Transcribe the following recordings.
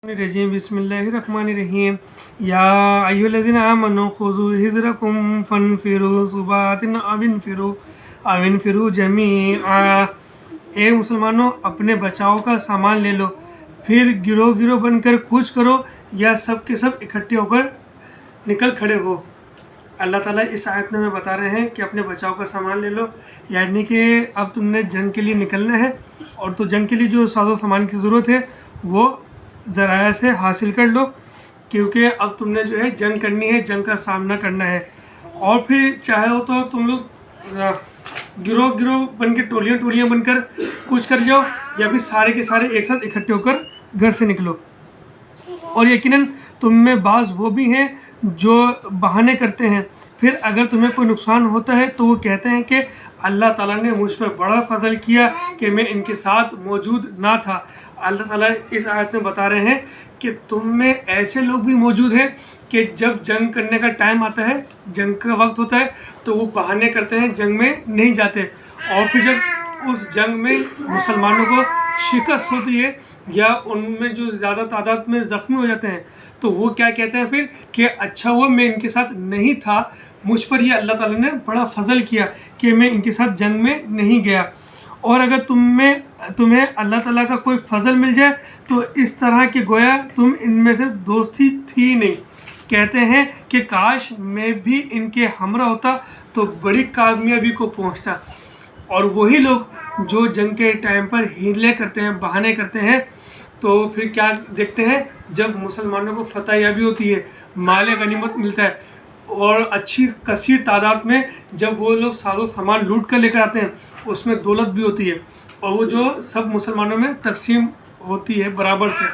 रजीम बिस्मिल्लाहिर्रहमानिर्रहीम या अय्युहल्लज़ीना आमनू खुज़ू हिज़्रकुम फन्फिरू सुबातिन अविनफिरू जमीआ। ए मुसलमानों, अपने बचाव का सामान ले लो, फिर गिरोह गिरोह बनकर कूच करो या सब के सब इकट्ठे होकर निकल खड़े हो। अल्लाह ताला इस आयत में बता रहे हैं कि अपने बचाव का सामान ले लो, यानी कि अब तुमने जंग के लिए निकलना है और तो जंग के लिए जो साजो सामान की ज़रूरत है वो ज़राया से हासिल कर लो, क्योंकि अब तुमने जो है जंग करनी है, जंग का सामना करना है। और फिर चाहे हो तो तुम लोग गिरोह गिरोह बन के टोलियाँ टोलियाँ बनकर कूच कर जाओ, या फिर सारे के सारे एक साथ इकट्ठे होकर घर से निकलो। और यकीनन तुम में बाज़ वो भी हैं जो बहाने करते हैं, फिर अगर तुम्हें कोई नुकसान होता है तो वो कहते हैं कि अल्लाह ताला ने मुझ पर बड़ा फजल किया कि मैं इनके साथ मौजूद ना था। अल्लाह ताला इस आयत में बता रहे हैं कि तुम में ऐसे लोग भी मौजूद हैं कि जब जंग करने का टाइम आता है, जंग का वक्त होता है, तो वो बहाने करते हैं, जंग में नहीं जाते। और फिर जब उस जंग में मुसलमानों को शिकस्त होती है या उनमें जो ज़्यादा तादाद में ज़ख्मी हो जाते हैं, तो वो क्या कहते हैं फिर कि अच्छा हुआ मैं इनके साथ नहीं था, मुझ पर ये अल्लाह ताला ने बड़ा फजल किया कि मैं इनके साथ जंग में नहीं गया। और अगर तुम्हें अल्लाह ताला का कोई फजल मिल जाए तो इस तरह के गोया तुम इनमें से दोस्ती थी नहीं। कहते हैं कि काश मैं भी इनके हमरा होता तो बड़ी कामयाबी को पहुंचता। और वही लोग जो जंग के टाइम पर हीले करते हैं, बहाने करते हैं, तो फिर क्या देखते हैं, जब मुसलमानों को फतह याबी होती है, माल गनीमत मिलता है और अच्छी कसीर तादाद में जब वो लोग साजो सामान लूट कर लेकर आते हैं, उसमें दौलत भी होती है और वो जो सब मुसलमानों में तकसीम होती है बराबर से,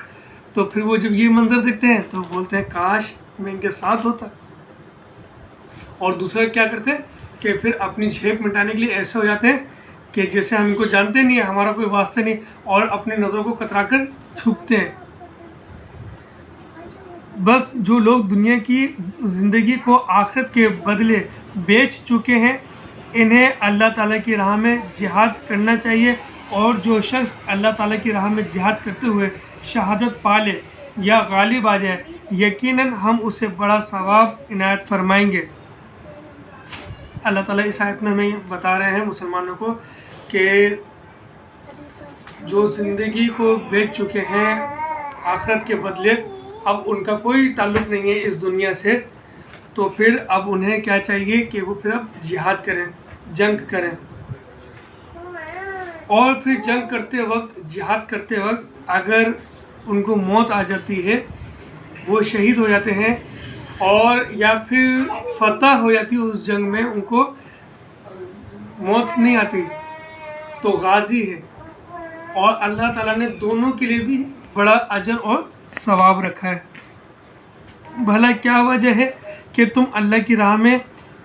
तो फिर वो जब ये मंज़र देखते हैं तो बोलते हैं काश मैं इनके साथ होता। और दूसरा क्या करते हैं कि फिर अपनी झेप मिटाने के लिए ऐसे हो जाते हैं कि जैसे हम इनको जानते नहीं है, हमारा कोई वास्ता नहीं, और अपनी नज़रों को कतरा कर छुपते हैं। बस जो लोग दुनिया की ज़िंदगी को आखिरत के बदले बेच चुके हैं, इन्हें अल्लाह ताला की राह में जिहाद करना चाहिए। और जो शख्स अल्लाह ताला की राह में जिहाद करते हुए शहादत पा ले या गालिब आ जाए, यकीनन हम उसे बड़ा सवाब इनायत फरमाएंगे। अल्लाह ताला इस आयत में हमें बता रहे हैं मुसलमानों को कि जो ज़िंदगी को बेच चुके हैं आखिरत के बदले, अब उनका कोई ताल्लुक़ नहीं है इस दुनिया से, तो फिर अब उन्हें क्या चाहिए कि वो फिर अब जिहाद करें, जंग करें। और फिर जंग करते वक्त, जिहाद करते वक्त अगर उनको मौत आ जाती है, वो शहीद हो जाते हैं, और या फिर फतह हो जाती है उस जंग में, उनको मौत नहीं आती, तो गाजी है। और अल्लाह ताला ने दोनों के लिए भी बड़ा अजर और सवाब रखा है। भला क्या वजह है कि तुम अल्लाह की राह में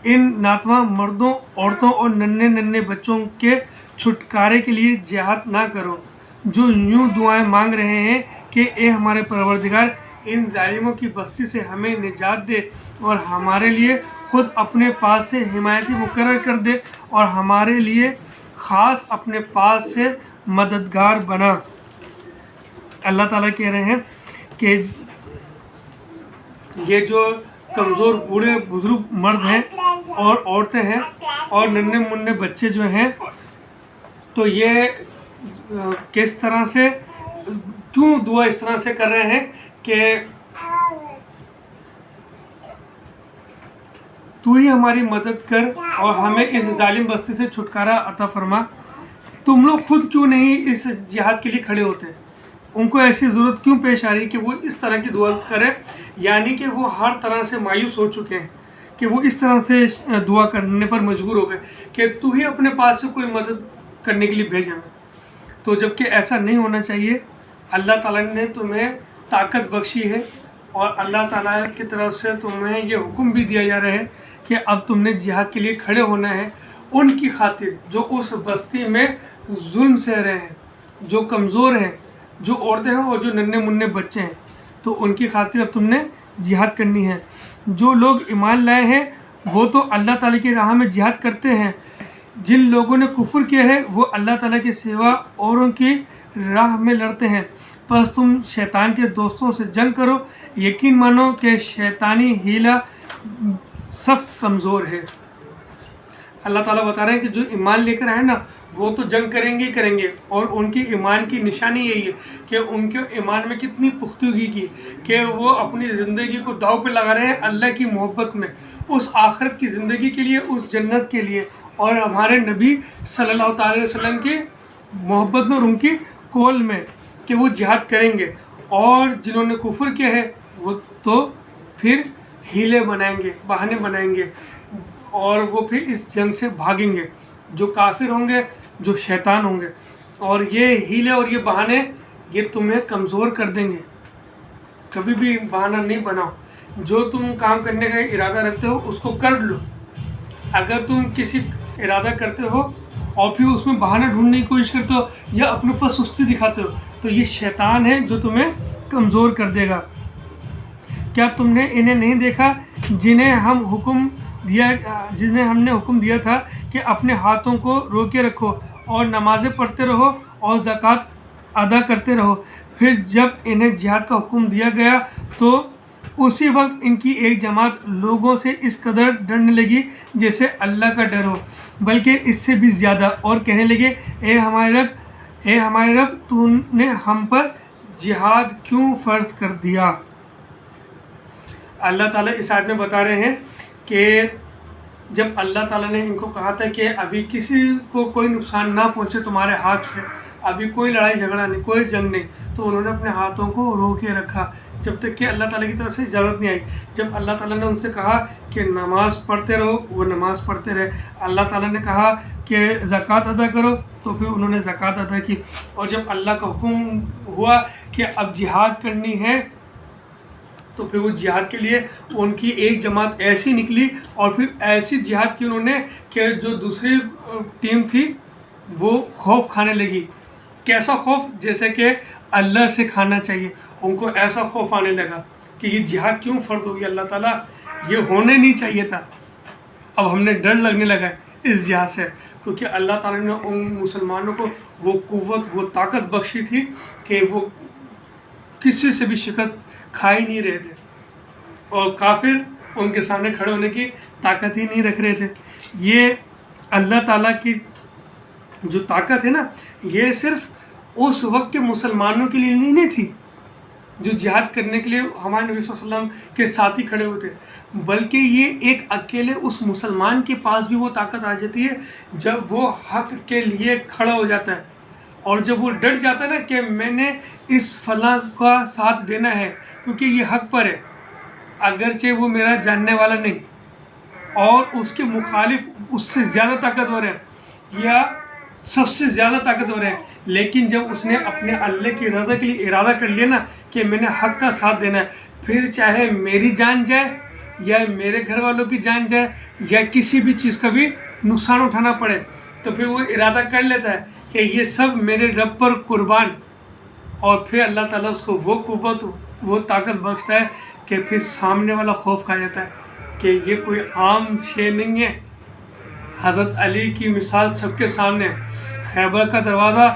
इन नातवा मर्दों, औरतों और नन्हे नन्हे बच्चों के छुटकारे के लिए जिहाद ना करो, जो यूं दुआएं मांग रहे हैं कि ए हमारे परवरदिगार, इन जालिमों की बस्ती से हमें निजात दे और हमारे लिए ख़ुद अपने पास से हिमायती मुकर्रर कर दे और हमारे लिए ख़ास अपने पास से मददगार बना। अल्लाह ताला कह रहे हैं कि ये जो कमज़ोर बूढ़े बुज़ुर्ग मर्द हैं और औरतें हैं और नन्हे मुन्ने बच्चे जो हैं, तो ये किस तरह से, क्यों दुआ इस तरह से कर रहे हैं कि तू ही हमारी मदद कर और हमें इस जालिम बस्ती से छुटकारा अता फरमा। तुम लोग खुद क्यों नहीं इस जिहाद के लिए खड़े होते? उनको ऐसी ज़रूरत क्यों पेश आ रही है कि वो इस तरह की दुआ करें? यानी कि वो हर तरह से मायूस हो चुके हैं कि वो इस तरह से दुआ करने पर मजबूर हो गए कि तू ही अपने पास से कोई मदद करने के लिए भेज हमें। तो जबकि ऐसा नहीं होना चाहिए। अल्लाह ताला ने तुम्हें ताकत बख्शी है और अल्लाह ताला की तरफ से तुम्हें ये हुक्म भी दिया जा रहा है कि अब तुमने जिहाद के लिए खड़े होना है उनकी खातिर जो उस बस्ती में जुल्म सह रहे हैं, जो कमज़ोर हैं, जो औरतें हैं और जो नन्हे मुन्ने बच्चे हैं, तो उनकी खातिर अब तुमने जिहाद करनी है। जो लोग ईमान लाए हैं वो तो अल्लाह ताला की राह में जिहाद करते हैं। जिन लोगों ने कुफ्र किया है वो अल्लाह ताला के सिवा औरों की राह में लड़ते हैं, बस तुम शैतान के दोस्तों से जंग करो, यकीन मानो कि शैतानी हीला सख्त कमज़ोर है। अल्लाह ताला बता रहे हैं कि जो ईमान लेकर आए ना वो तो जंग करेंगे ही करेंगे, और उनकी ईमान की निशानी यही है कि उनके ईमान में कितनी पुख्तगी की कि वो अपनी ज़िंदगी को दाव पे लगा रहे हैं अल्लाह की मोहब्बत में, उस आखिरत की ज़िंदगी के लिए, उस जन्नत के लिए, और हमारे नबी सल्लल्लाहु अलैहि वसल्लम की मोहब्बत में और उनकी कौल में कि वो जिहाद करेंगे। और जिन्होंने कुफ्र किया है वो तो फिर हीले बनाएंगे, बहाने बनाएंगे, और वो फिर इस जंग से भागेंगे। जो काफिर होंगे, जो शैतान होंगे, और ये हीले और ये बहाने ये तुम्हें कमज़ोर कर देंगे। कभी भी बहाना नहीं बनाओ। जो तुम काम करने का इरादा रखते हो उसको कर लो। अगर तुम किसी इरादा करते हो और फिर उसमें बहाना ढूंढने की कोशिश करते हो या अपने ऊपर सुस्ती दिखाते हो तो ये शैतान है जो तुम्हें कमज़ोर कर देगा। क्या तुमने इन्हें नहीं देखा जिन्हें हमने हुक्म दिया था कि अपने हाथों को रोके रखो और नमाज़ें पढ़ते रहो और ज़कात अदा करते रहो। फिर जब इन्हें जिहाद का हुक्म दिया गया तो उसी वक्त इनकी एक जमात लोगों से इस कदर डरने लगी जैसे अल्लाह का डर हो, बल्कि इससे भी ज़्यादा, और कहने लगे ए हमारे रब तूने हम पर जिहाद क्यों फ़र्ज़ कर दिया। अल्लाह ताला इस आयत में बता रहे हैं कि जब अल्लाह ताला ने इनको कहा था कि अभी किसी को कोई नुकसान ना पहुँचे तुम्हारे हाथ से, अभी कोई लड़ाई झगड़ा नहीं, कोई जंग नहीं, तो उन्होंने अपने हाथों को रोके रखा जब तक कि अल्लाह ताला की तरफ से इजाज़त नहीं आई। जब अल्लाह ताला ने उनसे कहा कि नमाज़ पढ़ते रहो, वो नमाज़ पढ़ते रहे। अल्लाह ताला ने कहा कि ज़कात अदा करो, तो फिर उन्होंने ज़कात अदा की। और जब अल्लाह का हुक्म हुआ कि अब जिहाद करनी है तो फिर वो जिहाद के लिए उनकी एक जमात ऐसी निकली और फिर ऐसी जिहाद की उन्होंने कि जो दूसरी टीम थी वो खौफ खाने लगी। कैसा खौफ? जैसे कि अल्लाह से खाना चाहिए। उनको ऐसा खौफ आने लगा कि ये जिहाद क्यों फ़र्ज़ हो गया अल्लाह ताला, ये होने नहीं चाहिए था। अब हमने डर लगने लगा है इस जिहाद से, क्योंकि अल्लाह ताला ने उन मुसलमानों को वो क़ुव्वत, वो ताकत बख्शी थी कि वो किसी से भी शिकस्त खा ही नहीं रहे थे, और काफिर उनके सामने खड़े होने की ताकत ही नहीं रख रहे थे। ये अल्लाह ताला की जो ताकत है ना, ये सिर्फ उस वक्त के मुसलमानों के लिए नहीं थी जो जिहाद करने के लिए हमारे नबी सल्लल्लाहु अलैहि वसल्लम के साथ ही खड़े होते, बल्कि ये एक अकेले उस मुसलमान के पास भी वो ताकत आ जाती है जब वो हक़ के लिए खड़ा हो जाता है, और जब वो डर जाता है ना कि मैंने इस फलां का साथ देना है क्योंकि ये हक़ पर है, अगरचे वो मेरा जानने वाला नहीं और उसके मुखालिफ उससे ज़्यादा ताकतवर है या सबसे ज़्यादा ताकतवर है, लेकिन जब उसने अपने अल्लाह की रज़ा के लिए इरादा कर लिया ना कि मैंने हक़ का साथ देना है, फिर चाहे मेरी जान जाए या मेरे घर वालों की जान जाए या किसी भी चीज़ का भी नुकसान उठाना पड़े, तो फिर वो इरादा कर लेता है कि ये सब मेरे रब पर कुर्बान, और फिर अल्लाह ताला उसको वो क़ुव्वत, वो ताकत बख्शता है कि फिर सामने वाला खौफ खा जाता है कि ये कोई आम शे नहीं है। हज़रत अली की मिसाल सबके सामने, खैबर का दरवाज़ा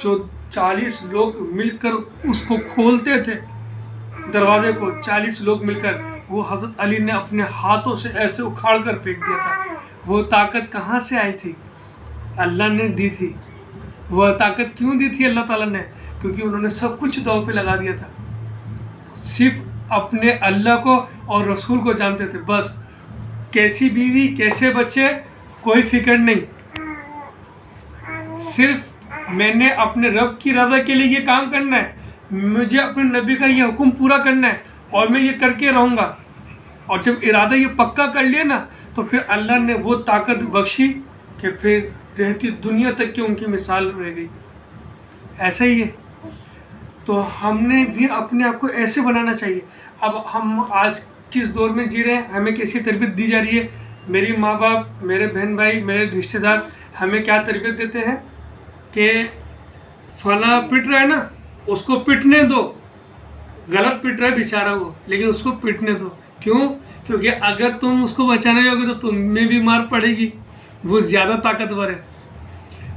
जो 40 लोग मिलकर उसको खोलते थे, दरवाज़े को 40 लोग मिलकर, वो हज़रत अली ने अपने हाथों से ऐसे उखाड़ कर फेंक दिया था। वो ताकत कहाँ से आई थी? अल्लाह ने दी थी। वह ताकत क्यों दी थी अल्लाह ताला ने? क्योंकि उन्होंने सब कुछ दांव पे लगा दिया था, सिर्फ अपने अल्लाह को और रसूल को जानते थे, बस। कैसी बीवी, कैसे बच्चे, कोई फिक्र नहीं, सिर्फ मैंने अपने रब की रज़ा के लिए ये काम करना है, मुझे अपने नबी का ये हुक्म पूरा करना है और मैं ये करके रहूँगा। और जब इरादा ये पक्का कर लिया ना, तो फिर अल्लाह ने वो ताकत बख्शी कि फिर रहती दुनिया तक की उनकी मिसाल रह गई। ऐसा ही है, तो हमने भी अपने आप को ऐसे बनाना चाहिए। अब हम आज किस दौर में जी रहे हैं, हमें कैसी तरबियत दी जा रही है, मेरी माँ बाप, मेरे बहन भाई, मेरे रिश्तेदार हमें क्या तरबियत देते हैं कि फला पिट रहा है ना, उसको पिटने दो, गलत पिट रहा है बेचारा वो, लेकिन उसको पिटने दो। क्यों? क्योंकि अगर तुम उसको बचाने जाओगे तो तुम्हें भी मार पड़ेगी, वो ज़्यादा ताकतवर है।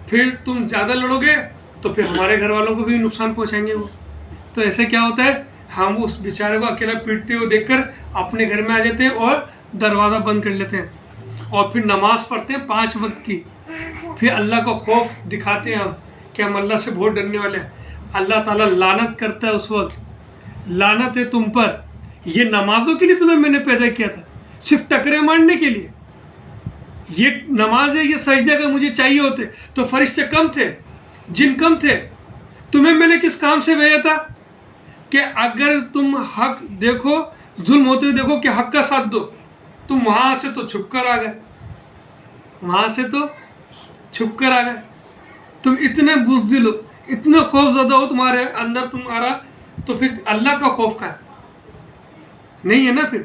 फिर तुम ज़्यादा लड़ोगे तो फिर हमारे घर वालों को भी नुकसान पहुंचाएंगे वो। تو ایسے کیا ہوتا ہے ہم اس بیچارے کو اکیلا پیٹتے ہوئے دیکھ کر اپنے گھر میں آ جاتے ہیں اور دروازہ بند کر لیتے ہیں اور پھر نماز پڑھتے ہیں 5 وقت کی. پھر اللہ کا خوف دکھاتے ہیں ہم کہ ہم اللہ سے بہت ڈرنے والے ہیں. اللہ تعالیٰ لعنت کرتا ہے اس وقت, لعنت ہے تم پر, یہ نمازوں کے لیے تمہیں میں نے پیدا کیا تھا, صرف ٹکرے مارنے کے لیے. یہ نماز ہے, یہ سجدے اگر مجھے چاہیے ہوتے تو فرشتے کم تھے, جن کم تھے. تمہیں میں نے کس کام سے بھیجا تھا کہ اگر تم حق دیکھو, ظلم ہوتے ہوئے دیکھو کہ حق کا ساتھ دو. تم وہاں سے تو چھپ کر آ گئے, وہاں سے تو چھپ کر آ گئے. تم اتنے بزدل ہو, اتنے خوف زدہ ہو تمہارے اندر تمہارا, تو پھر اللہ کا خوف کا نہیں ہے نا. پھر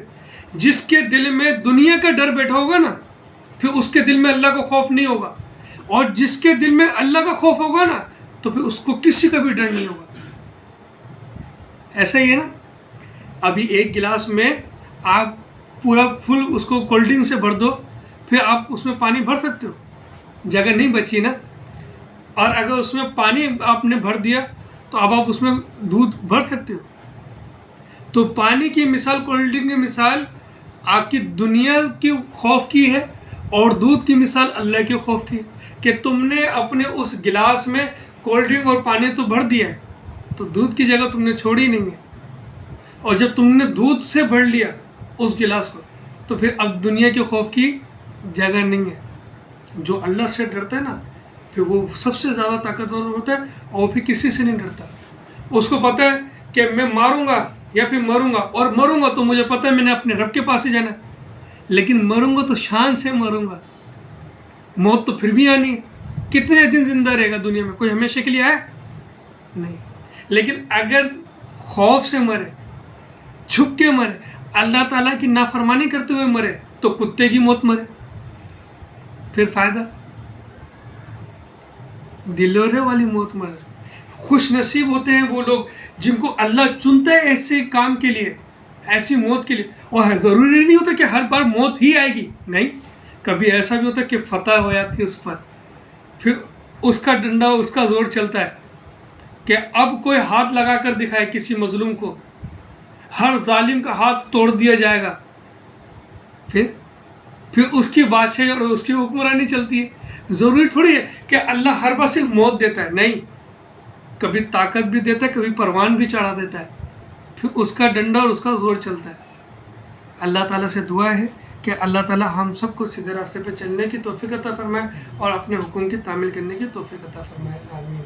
جس کے دل میں دنیا کا ڈر بیٹھا ہوگا نا, پھر اس کے دل میں اللہ کا خوف نہیں ہوگا. اور جس کے دل میں اللہ کا خوف ہوگا نا, تو پھر اس کو کسی کا بھی ڈر نہیں ہوگا. ایسا ہی ہے نا. ابھی ایک گلاس میں آپ پورا فل اس کو کولڈ ڈرنک سے بھر دو, پھر آپ اس میں پانی بھر سکتے ہو, جگہ نہیں بچی نا. اور اگر اس میں پانی آپ نے بھر دیا تو اب آپ اس میں دودھ بھر سکتے ہو. تو پانی کی مثال, کولڈ ڈرنک کی مثال آپ کی دنیا کے خوف کی ہے, اور دودھ کی مثال اللہ کے خوف کی, کہ تم نے اپنے اس گلاس میں کولڈ ڈرنک اور پانی تو بھر دیا ہے, تو دودھ کی جگہ تم نے چھوڑی نہیں ہے. اور جب تم نے دودھ سے بھر لیا اس گلاس کو, تو پھر اب دنیا کے خوف کی جگہ نہیں ہے. جو اللہ سے ڈرتا ہے نا, پھر وہ سب سے زیادہ طاقتور ہوتا ہے, اور پھر کسی سے نہیں ڈرتا. اس کو پتہ ہے کہ میں ماروں گا یا پھر مروں گا, اور مروں گا تو مجھے پتہ ہے میں نے اپنے رب کے پاس ہی جانا ہے, لیکن مروں گا تو شان سے مروں گا. موت تو پھر بھی آنی ہے. کتنے دن زندہ رہے گا دنیا میں, کوئی ہمیشہ کے لیے آئے نہیں. لیکن اگر خوف سے مرے, چھپ کے مرے, اللہ تعالیٰ کی نافرمانی کرتے ہوئے مرے, تو کتے کی موت مرے, پھر فائدہ. دلورے والی موت مرے. خوش نصیب ہوتے ہیں وہ لوگ جن کو اللہ چنتا ہے ایسے کام کے لیے, ایسی موت کے لیے. اور ضروری نہیں ہوتا کہ ہر بار موت ہی آئے گی, نہیں. کبھی ایسا بھی ہوتا ہے کہ فتح ہو جاتی ہے اس پر, پھر اس کا ڈنڈا, اس کا زور چلتا ہے کہ اب کوئی ہاتھ لگا کر دکھائے کسی مظلوم کو, ہر ظالم کا ہاتھ توڑ دیا جائے گا. پھر اس کی بادشاہی اور اس کی حکمرانی چلتی ہے. ضروری تھوڑی ہے کہ اللہ ہر بار صرف موت دیتا ہے, نہیں. کبھی طاقت بھی دیتا ہے, کبھی پروان بھی چڑھا دیتا ہے, پھر اس کا ڈنڈا اور اس کا زور چلتا ہے. اللہ تعالیٰ سے دعا ہے کہ اللہ تعالیٰ ہم سب کو سیدھے راستے پہ چلنے کی توفیق عطا فرمائے, اور اپنے حکم کی تعمیل کرنے کی توفیق عطا فرمائے. آمین.